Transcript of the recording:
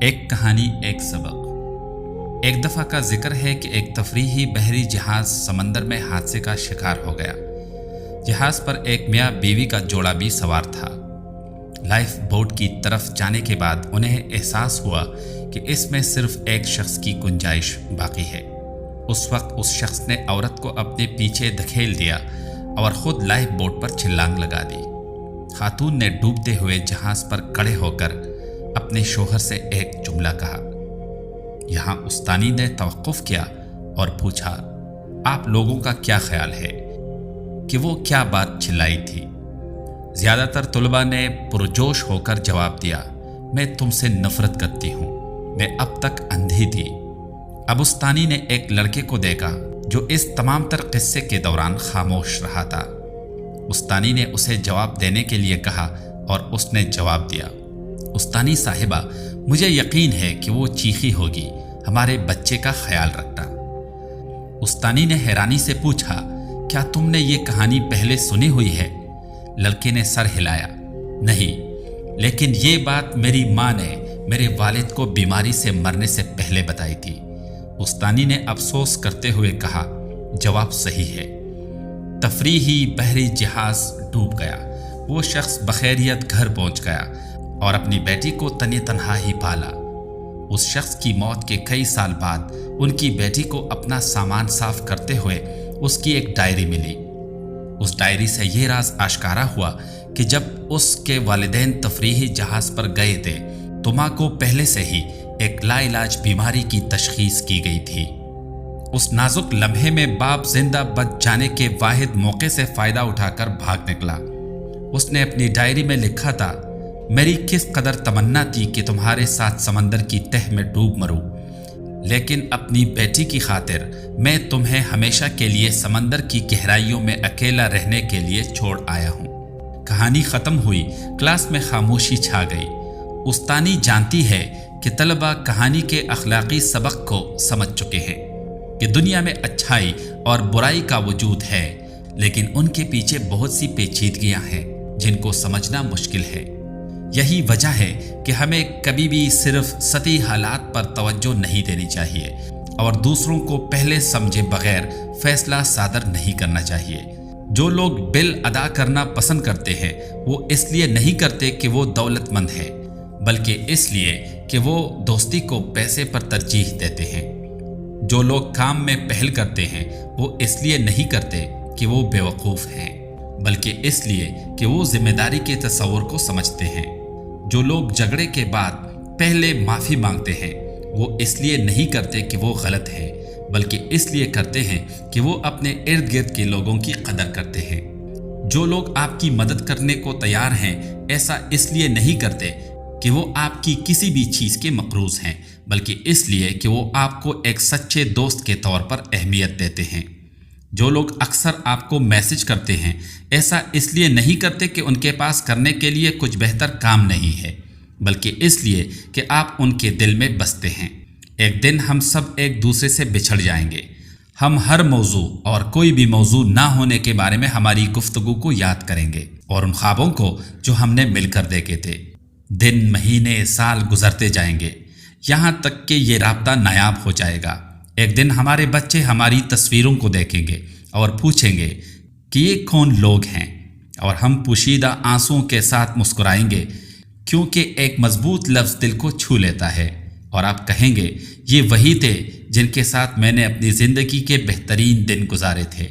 एक कहानी एक सबक। एक दफ़ा का जिक्र है कि एक तफरीही बहरी जहाज़ समंदर में हादसे का शिकार हो गया। जहाज़ पर एक मियाँ बीवी का जोड़ा भी सवार था। लाइफ बोट की तरफ जाने के बाद उन्हें एहसास हुआ कि इसमें सिर्फ एक शख्स की गुंजाइश बाकी है। उस वक्त उस शख्स ने औरत को अपने पीछे धकेल दिया और ख़ुद लाइफ बोट पर छलांग लगा दी। खातून ने डूबते हुए जहाज़ पर खड़े होकर अपने शोहर से एक जुमला कहा। यहाँ उस्तानी ने तवक्कुफ किया और पूछा, आप लोगों का क्या ख्याल है कि वो क्या बात चिल्लाई थी? ज़्यादातर तुलबा ने पुरजोश होकर जवाब दिया, मैं तुमसे नफरत करती हूँ, मैं अब तक अंधी थी। अब उस्तानी ने एक लड़के को देखा जो इस तमाम तर किस्से के दौरान खामोश रहा था। उस्तानी ने उसे जवाब देने के लिए कहा और उसने जवाब दिया, उस्तानी साहिबा, मुझे यकीन है कि वो चीखी होगी, हमारे बच्चे का ख्याल रखना। उस्तानी ने हैरानी से पूछा, क्या तुमने ये कहानी पहले सुनी हुई है? लड़के ने सर हिलाया, नहीं, लेकिन ये बात मेरी माँ ने मेरे वालिद को बीमारी से मरने से पहले बताई थी। उस्तानी ने अफसोस करते हुए कहा, जवाब सही है। तफरीही बहरी जहाज डूब गया। वो शख्स बखैरियत घर पहुंच गया और अपनी बेटी को तने तन्हा ही पाला। उस शख्स की मौत के कई साल बाद उनकी बेटी को अपना सामान साफ करते हुए उसकी एक डायरी मिली। उस डायरी से ये राज आश्कारा हुआ कि जब उसके वालिदैन तफरीही जहाज पर गए थे तो माँ को पहले से ही एक लाइलाज बीमारी की तशखीस की गई थी। उस नाजुक लम्हे में बाप जिंदा बच जाने के वाहिद मौके से फ़ायदा उठाकर भाग निकला। उसने अपनी डायरी में लिखा था, मेरी किस कदर तमन्ना थी कि तुम्हारे साथ समंदर की तह में डूब मरूं, लेकिन अपनी बेटी की खातिर मैं तुम्हें हमेशा के लिए समंदर की गहराइयों में अकेला रहने के लिए छोड़ आया हूं। कहानी ख़त्म हुई। क्लास में खामोशी छा गई। उस्तानी जानती है कि तलबा कहानी के अखलाकी सबक को समझ चुके हैं कि दुनिया में अच्छाई और बुराई का वजूद है, लेकिन उनके पीछे बहुत सी पेचीदगियां हैं जिनको समझना मुश्किल है। यही वजह है कि हमें कभी भी सिर्फ सतही हालात पर तवज्जो नहीं देनी चाहिए और दूसरों को पहले समझे बगैर फैसला सादर नहीं करना चाहिए। जो लोग बिल अदा करना पसंद करते हैं वो इसलिए नहीं करते कि वो दौलतमंद है, बल्कि इसलिए कि वो दोस्ती को पैसे पर तरजीह देते हैं। जो लोग काम में पहल करते हैं वो इसलिए नहीं करते कि वो बेवकूफ़ हैं, बल्कि इसलिए कि वो जिम्मेदारी के तस्वुर को समझते हैं। जो लोग झगड़े के बाद पहले माफ़ी मांगते हैं वो इसलिए नहीं करते कि वो गलत है, बल्कि इसलिए करते हैं कि वो अपने इर्द गिर्द के लोगों की कदर करते हैं। जो लोग आपकी मदद करने को तैयार हैं ऐसा इसलिए नहीं करते कि वो आपकी किसी भी चीज़ के मकरूज़ हैं, बल्कि इसलिए कि वो आपको एक सच्चे दोस्त के तौर पर अहमियत देते हैं। जो लोग अक्सर आपको मैसेज करते हैं ऐसा इसलिए नहीं करते कि उनके पास करने के लिए कुछ बेहतर काम नहीं है, बल्कि इसलिए कि आप उनके दिल में बसते हैं। एक दिन हम सब एक दूसरे से बिछड़ जाएंगे। हम हर मौजू और कोई भी मौजू ना होने के बारे में हमारी गुफ्तगू को याद करेंगे और उन ख्वाबों को जो हमने मिलकर देखे थे। दिन, महीने, साल गुजरते जाएंगे, यहाँ तक कि ये राब्ता नायाब हो जाएगा। एक दिन हमारे बच्चे हमारी तस्वीरों को देखेंगे और पूछेंगे कि ये कौन लोग हैं, और हम पोशीदा आंसुओं के साथ मुस्कुराएंगे क्योंकि एक मजबूत लफ्ज़ दिल को छू लेता है, और आप कहेंगे ये वही थे जिनके साथ मैंने अपनी ज़िंदगी के बेहतरीन दिन गुजारे थे।